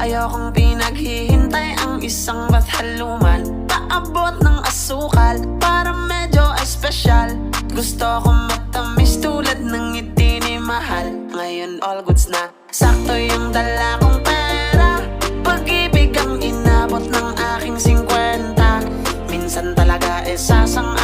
Ayokong pinaghihintay ang isang bathaluman. Paabot ng asukal para medyo espesyal. Gusto ko matamis tulad ng ngiti ni mahal. Ngayon all goods na, sakto yung dala kong pera. Pag-ibig ang inabot ng aking 50. Minsan talaga sasang